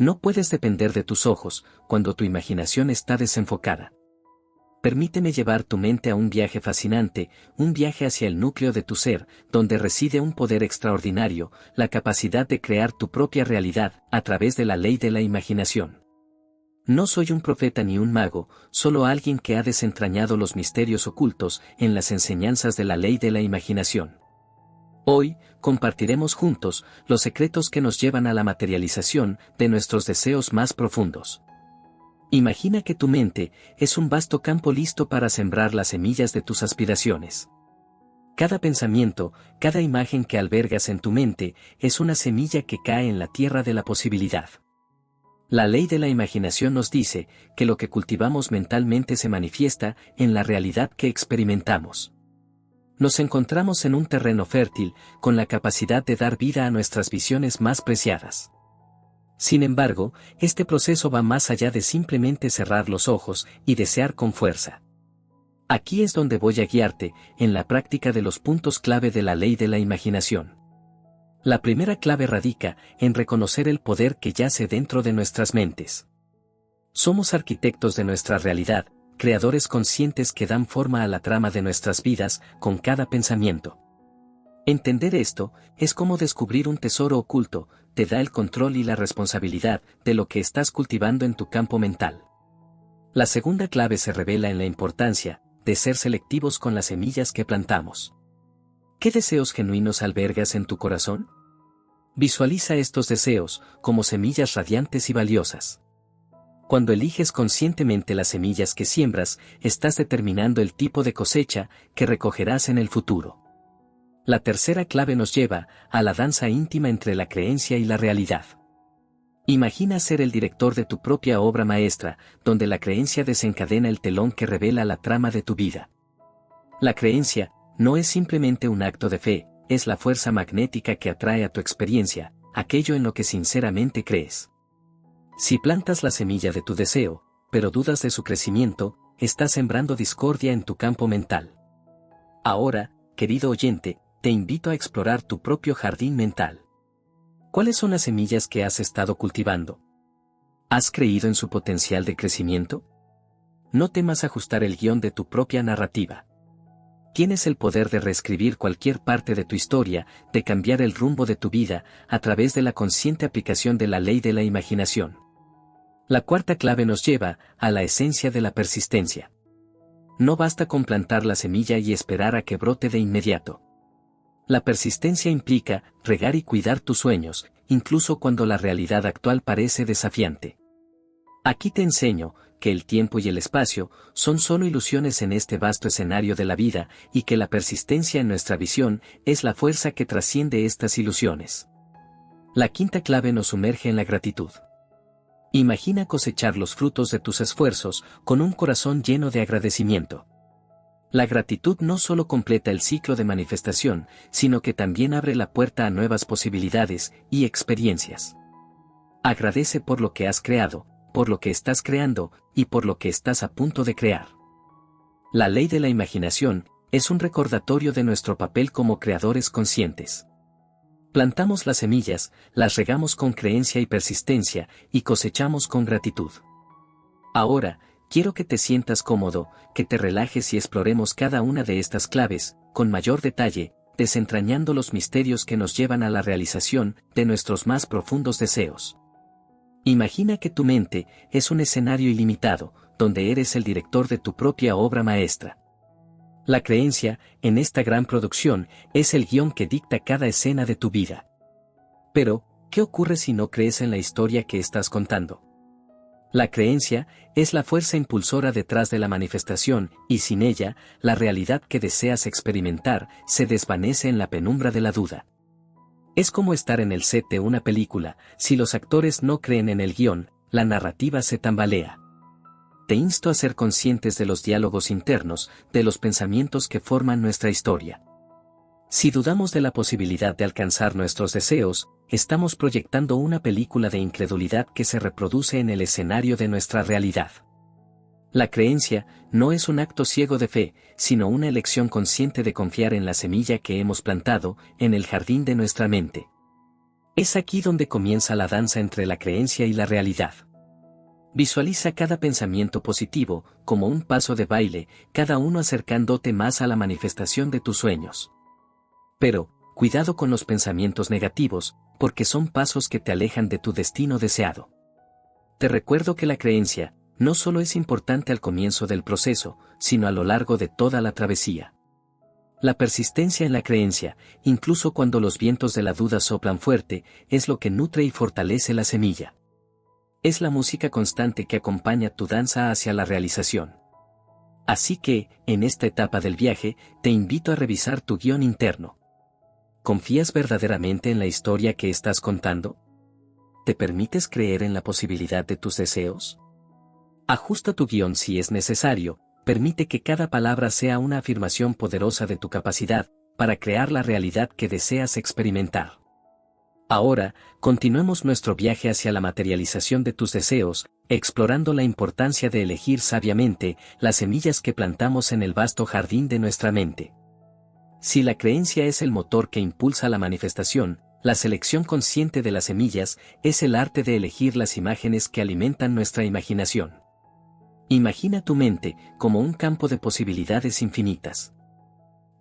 No puedes depender de tus ojos cuando tu imaginación está desenfocada. Permíteme llevar tu mente a un viaje fascinante, un viaje hacia el núcleo de tu ser, donde reside un poder extraordinario, la capacidad de crear tu propia realidad a través de la ley de la imaginación. No soy un profeta ni un mago, solo alguien que ha desentrañado los misterios ocultos en las enseñanzas de la ley de la imaginación. Hoy, compartiremos juntos los secretos que nos llevan a la materialización de nuestros deseos más profundos. Imagina que tu mente es un vasto campo listo para sembrar las semillas de tus aspiraciones. Cada pensamiento, cada imagen que albergas en tu mente es una semilla que cae en la tierra de la posibilidad. La ley de la imaginación nos dice que lo que cultivamos mentalmente se manifiesta en la realidad que experimentamos. Nos encontramos en un terreno fértil, con la capacidad de dar vida a nuestras visiones más preciadas. Sin embargo, este proceso va más allá de simplemente cerrar los ojos y desear con fuerza. Aquí es donde voy a guiarte, en la práctica de los puntos clave de la ley de la imaginación. La primera clave radica en reconocer el poder que yace dentro de nuestras mentes. Somos arquitectos de nuestra realidad, creadores conscientes que dan forma a la trama de nuestras vidas con cada pensamiento. Entender esto es como descubrir un tesoro oculto, te da el control y la responsabilidad de lo que estás cultivando en tu campo mental. La segunda clave se revela en la importancia de ser selectivos con las semillas que plantamos. ¿Qué deseos genuinos albergas en tu corazón? Visualiza estos deseos como semillas radiantes y valiosas. Cuando eliges conscientemente las semillas que siembras, estás determinando el tipo de cosecha que recogerás en el futuro. La tercera clave nos lleva a la danza íntima entre la creencia y la realidad. Imagina ser el director de tu propia obra maestra, donde la creencia desencadena el telón que revela la trama de tu vida. La creencia no es simplemente un acto de fe, es la fuerza magnética que atrae a tu experiencia, aquello en lo que sinceramente crees. Si plantas la semilla de tu deseo, pero dudas de su crecimiento, estás sembrando discordia en tu campo mental. Ahora, querido oyente, te invito a explorar tu propio jardín mental. ¿Cuáles son las semillas que has estado cultivando? ¿Has creído en su potencial de crecimiento? No temas ajustar el guión de tu propia narrativa. Tienes el poder de reescribir cualquier parte de tu historia, de cambiar el rumbo de tu vida, a través de la consciente aplicación de la ley de la imaginación. La cuarta clave nos lleva a la esencia de la persistencia. No basta con plantar la semilla y esperar a que brote de inmediato. La persistencia implica regar y cuidar tus sueños, incluso cuando la realidad actual parece desafiante. Aquí te enseño que el tiempo y el espacio son solo ilusiones en este vasto escenario de la vida y que la persistencia en nuestra visión es la fuerza que trasciende estas ilusiones. La quinta clave nos sumerge en la gratitud. Imagina cosechar los frutos de tus esfuerzos con un corazón lleno de agradecimiento. La gratitud no solo completa el ciclo de manifestación, sino que también abre la puerta a nuevas posibilidades y experiencias. Agradece por lo que has creado, por lo que estás creando, y por lo que estás a punto de crear. La ley de la imaginación es un recordatorio de nuestro papel como creadores conscientes. Plantamos las semillas, las regamos con creencia y persistencia, y cosechamos con gratitud. Ahora, quiero que te sientas cómodo, que te relajes y exploremos cada una de estas claves, con mayor detalle, desentrañando los misterios que nos llevan a la realización de nuestros más profundos deseos. Imagina que tu mente es un escenario ilimitado, donde eres el director de tu propia obra maestra. La creencia, en esta gran producción, es el guión que dicta cada escena de tu vida. Pero, ¿qué ocurre si no crees en la historia que estás contando? La creencia es la fuerza impulsora detrás de la manifestación, y sin ella, la realidad que deseas experimentar se desvanece en la penumbra de la duda. Es como estar en el set de una película, si los actores no creen en el guión, la narrativa se tambalea. Te insto a ser conscientes de los diálogos internos, de los pensamientos que forman nuestra historia. Si dudamos de la posibilidad de alcanzar nuestros deseos, estamos proyectando una película de incredulidad que se reproduce en el escenario de nuestra realidad. La creencia no es un acto ciego de fe, sino una elección consciente de confiar en la semilla que hemos plantado en el jardín de nuestra mente. Es aquí donde comienza la danza entre la creencia y la realidad. Visualiza cada pensamiento positivo como un paso de baile, cada uno acercándote más a la manifestación de tus sueños. Pero, cuidado con los pensamientos negativos, porque son pasos que te alejan de tu destino deseado. Te recuerdo que la creencia no solo es importante al comienzo del proceso, sino a lo largo de toda la travesía. La persistencia en la creencia, incluso cuando los vientos de la duda soplan fuerte, es lo que nutre y fortalece la semilla. Es la música constante que acompaña tu danza hacia la realización. Así que, en esta etapa del viaje, te invito a revisar tu guión interno. ¿Confías verdaderamente en la historia que estás contando? ¿Te permites creer en la posibilidad de tus deseos? Ajusta tu guión si es necesario, permite que cada palabra sea una afirmación poderosa de tu capacidad para crear la realidad que deseas experimentar. Ahora, continuemos nuestro viaje hacia la materialización de tus deseos, explorando la importancia de elegir sabiamente las semillas que plantamos en el vasto jardín de nuestra mente. Si la creencia es el motor que impulsa la manifestación, la selección consciente de las semillas es el arte de elegir las imágenes que alimentan nuestra imaginación. Imagina tu mente como un campo de posibilidades infinitas.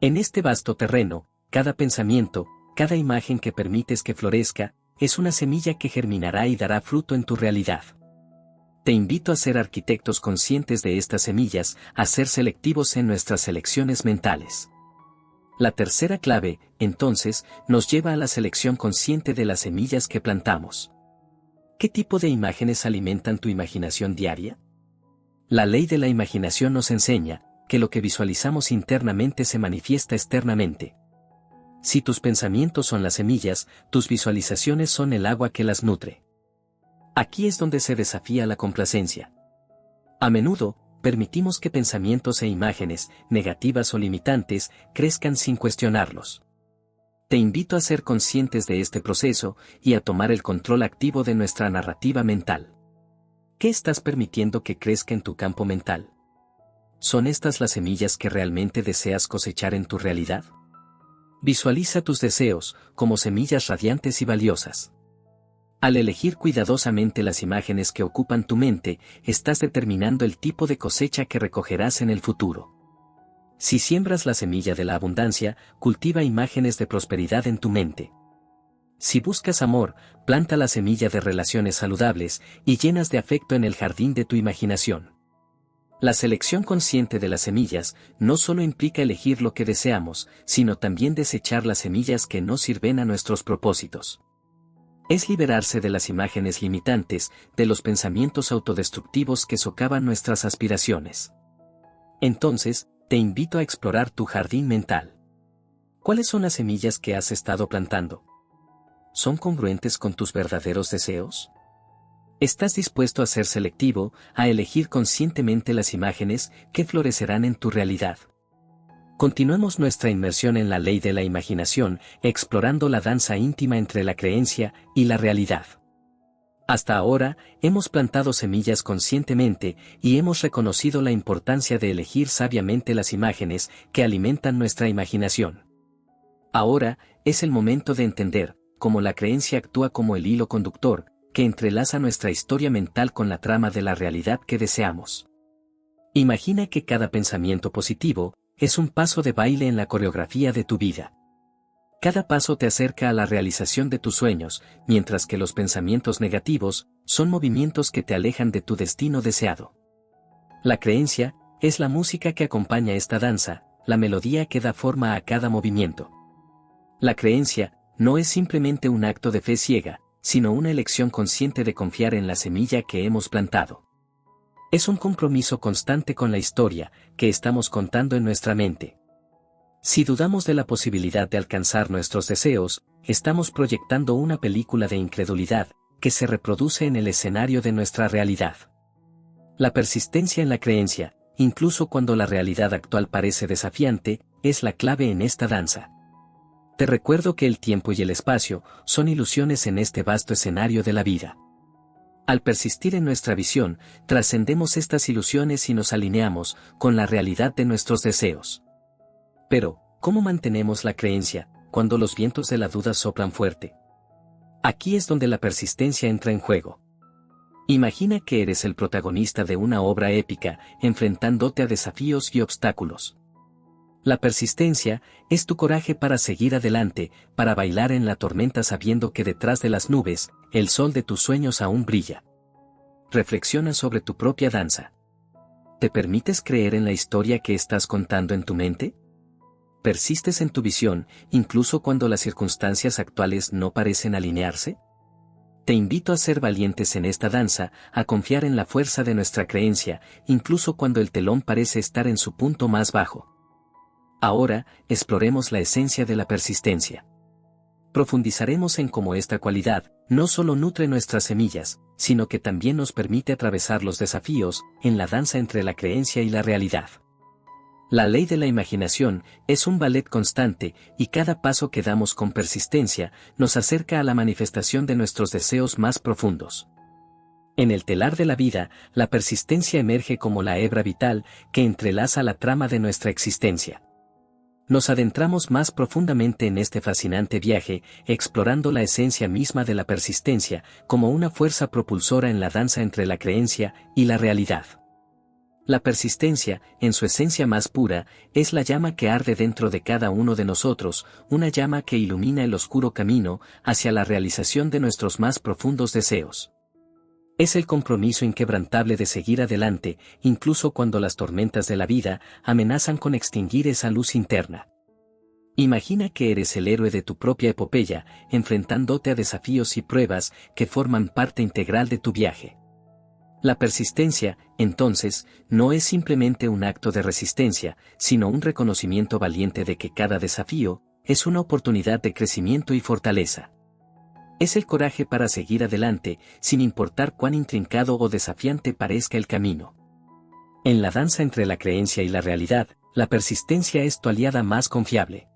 En este vasto terreno, cada pensamiento, cada imagen que permites que florezca, es una semilla que germinará y dará fruto en tu realidad. Te invito a ser arquitectos conscientes de estas semillas, a ser selectivos en nuestras selecciones mentales. La tercera clave, entonces, nos lleva a la selección consciente de las semillas que plantamos. ¿Qué tipo de imágenes alimentan tu imaginación diaria? La ley de la imaginación nos enseña que lo que visualizamos internamente se manifiesta externamente. Si tus pensamientos son las semillas, tus visualizaciones son el agua que las nutre. Aquí es donde se desafía la complacencia. A menudo, permitimos que pensamientos e imágenes, negativas o limitantes, crezcan sin cuestionarlos. Te invito a ser conscientes de este proceso y a tomar el control activo de nuestra narrativa mental. ¿Qué estás permitiendo que crezca en tu campo mental? ¿Son estas las semillas que realmente deseas cosechar en tu realidad? Visualiza tus deseos como semillas radiantes y valiosas. Al elegir cuidadosamente las imágenes que ocupan tu mente, estás determinando el tipo de cosecha que recogerás en el futuro. Si siembras la semilla de la abundancia, cultiva imágenes de prosperidad en tu mente. Si buscas amor, planta la semilla de relaciones saludables y llenas de afecto en el jardín de tu imaginación. La selección consciente de las semillas no solo implica elegir lo que deseamos, sino también desechar las semillas que no sirven a nuestros propósitos. Es liberarse de las imágenes limitantes, de los pensamientos autodestructivos que socavan nuestras aspiraciones. Entonces, te invito a explorar tu jardín mental. ¿Cuáles son las semillas que has estado plantando? ¿Son congruentes con tus verdaderos deseos? ¿Estás dispuesto a ser selectivo, a elegir conscientemente las imágenes que florecerán en tu realidad? Continuemos nuestra inmersión en la ley de la imaginación, explorando la danza íntima entre la creencia y la realidad. Hasta ahora, hemos plantado semillas conscientemente y hemos reconocido la importancia de elegir sabiamente las imágenes que alimentan nuestra imaginación. Ahora, es el momento de entender cómo la creencia actúa como el hilo conductor, que entrelaza nuestra historia mental con la trama de la realidad que deseamos. Imagina que cada pensamiento positivo es un paso de baile en la coreografía de tu vida. Cada paso te acerca a la realización de tus sueños, mientras que los pensamientos negativos son movimientos que te alejan de tu destino deseado. La creencia es la música que acompaña esta danza, la melodía que da forma a cada movimiento. La creencia no es simplemente un acto de fe ciega, sino una elección consciente de confiar en la semilla que hemos plantado. Es un compromiso constante con la historia que estamos contando en nuestra mente. Si dudamos de la posibilidad de alcanzar nuestros deseos, estamos proyectando una película de incredulidad que se reproduce en el escenario de nuestra realidad. La persistencia en la creencia, incluso cuando la realidad actual parece desafiante, es la clave en esta danza. Te recuerdo que el tiempo y el espacio son ilusiones en este vasto escenario de la vida. Al persistir en nuestra visión, trascendemos estas ilusiones y nos alineamos con la realidad de nuestros deseos. Pero, ¿cómo mantenemos la creencia cuando los vientos de la duda soplan fuerte? Aquí es donde la persistencia entra en juego. Imagina que eres el protagonista de una obra épica, enfrentándote a desafíos y obstáculos. La persistencia es tu coraje para seguir adelante, para bailar en la tormenta sabiendo que detrás de las nubes, el sol de tus sueños aún brilla. Reflexiona sobre tu propia danza. ¿Te permites creer en la historia que estás contando en tu mente? ¿Persistes en tu visión, incluso cuando las circunstancias actuales no parecen alinearse? Te invito a ser valientes en esta danza, a confiar en la fuerza de nuestra creencia, incluso cuando el telón parece estar en su punto más bajo. Ahora, exploremos la esencia de la persistencia. Profundizaremos en cómo esta cualidad no solo nutre nuestras semillas, sino que también nos permite atravesar los desafíos en la danza entre la creencia y la realidad. La ley de la imaginación es un ballet constante y cada paso que damos con persistencia nos acerca a la manifestación de nuestros deseos más profundos. En el telar de la vida, la persistencia emerge como la hebra vital que entrelaza la trama de nuestra existencia. Nos adentramos más profundamente en este fascinante viaje, explorando la esencia misma de la persistencia como una fuerza propulsora en la danza entre la creencia y la realidad. La persistencia, en su esencia más pura, es la llama que arde dentro de cada uno de nosotros, una llama que ilumina el oscuro camino hacia la realización de nuestros más profundos deseos. Es el compromiso inquebrantable de seguir adelante, incluso cuando las tormentas de la vida amenazan con extinguir esa luz interna. Imagina que eres el héroe de tu propia epopeya, enfrentándote a desafíos y pruebas que forman parte integral de tu viaje. La persistencia, entonces, no es simplemente un acto de resistencia, sino un reconocimiento valiente de que cada desafío es una oportunidad de crecimiento y fortaleza. Es el coraje para seguir adelante, sin importar cuán intrincado o desafiante parezca el camino. En la danza entre la creencia y la realidad, la persistencia es tu aliada más confiable.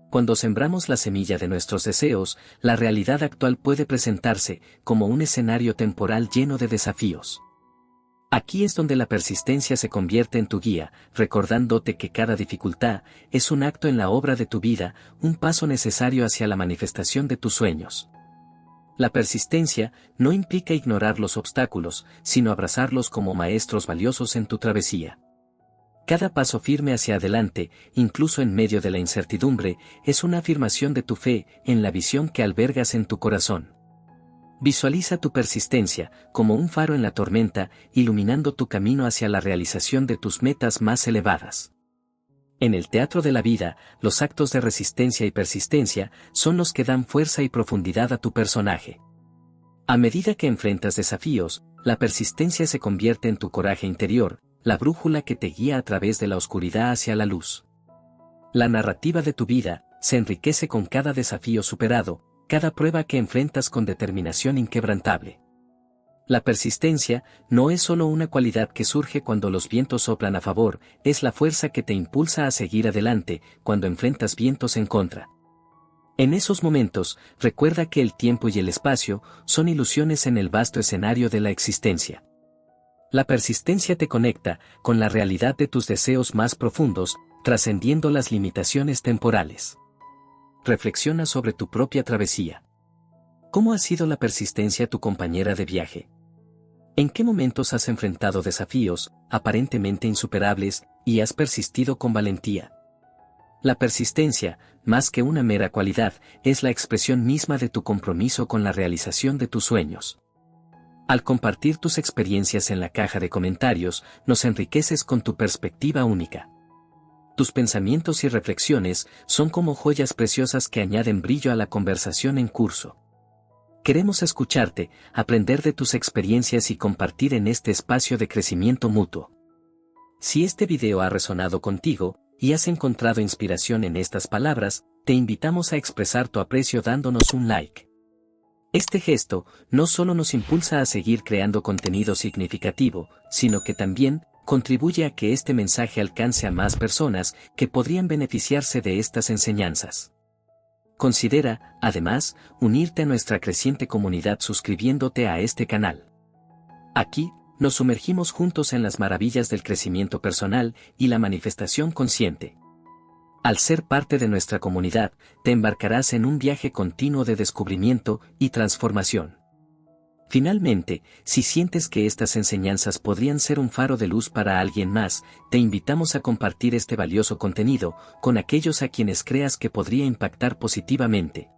Cuando sembramos la semilla de nuestros deseos, la realidad actual puede presentarse como un escenario temporal lleno de desafíos. Aquí es donde la persistencia se convierte en tu guía, recordándote que cada dificultad es un acto en la obra de tu vida, un paso necesario hacia la manifestación de tus sueños. La persistencia no implica ignorar los obstáculos, sino abrazarlos como maestros valiosos en tu travesía. Cada paso firme hacia adelante, incluso en medio de la incertidumbre, es una afirmación de tu fe en la visión que albergas en tu corazón. Visualiza tu persistencia como un faro en la tormenta, iluminando tu camino hacia la realización de tus metas más elevadas. En el teatro de la vida, los actos de resistencia y persistencia son los que dan fuerza y profundidad a tu personaje. A medida que enfrentas desafíos, la persistencia se convierte en tu coraje interior, la brújula que te guía a través de la oscuridad hacia la luz. La narrativa de tu vida se enriquece con cada desafío superado, cada prueba que enfrentas con determinación inquebrantable. La persistencia no es solo una cualidad que surge cuando los vientos soplan a favor, es la fuerza que te impulsa a seguir adelante cuando enfrentas vientos en contra. En esos momentos, recuerda que el tiempo y el espacio son ilusiones en el vasto escenario de la existencia. La persistencia te conecta con la realidad de tus deseos más profundos, trascendiendo las limitaciones temporales. Reflexiona sobre tu propia travesía. ¿Cómo ha sido la persistencia tu compañera de viaje? ¿En qué momentos has enfrentado desafíos, aparentemente insuperables, y has persistido con valentía? La persistencia, más que una mera cualidad, es la expresión misma de tu compromiso con la realización de tus sueños. Al compartir tus experiencias en la caja de comentarios, nos enriqueces con tu perspectiva única. Tus pensamientos y reflexiones son como joyas preciosas que añaden brillo a la conversación en curso. Queremos escucharte, aprender de tus experiencias y compartir en este espacio de crecimiento mutuo. Si este video ha resonado contigo, y has encontrado inspiración en estas palabras, te invitamos a expresar tu aprecio dándonos un like. Este gesto no solo nos impulsa a seguir creando contenido significativo, sino que también contribuye a que este mensaje alcance a más personas que podrían beneficiarse de estas enseñanzas. Considera, además, unirte a nuestra creciente comunidad suscribiéndote a este canal. Aquí, nos sumergimos juntos en las maravillas del crecimiento personal y la manifestación consciente. Al ser parte de nuestra comunidad, te embarcarás en un viaje continuo de descubrimiento y transformación. Finalmente, si sientes que estas enseñanzas podrían ser un faro de luz para alguien más, te invitamos a compartir este valioso contenido con aquellos a quienes creas que podría impactar positivamente.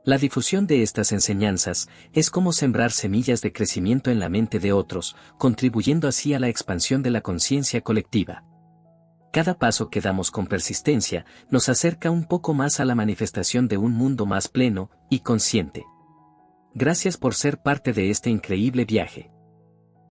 La difusión de estas enseñanzas es como sembrar semillas de crecimiento en la mente de otros, contribuyendo así a la expansión de la conciencia colectiva. Cada paso que damos con persistencia nos acerca un poco más a la manifestación de un mundo más pleno y consciente. Gracias por ser parte de este increíble viaje.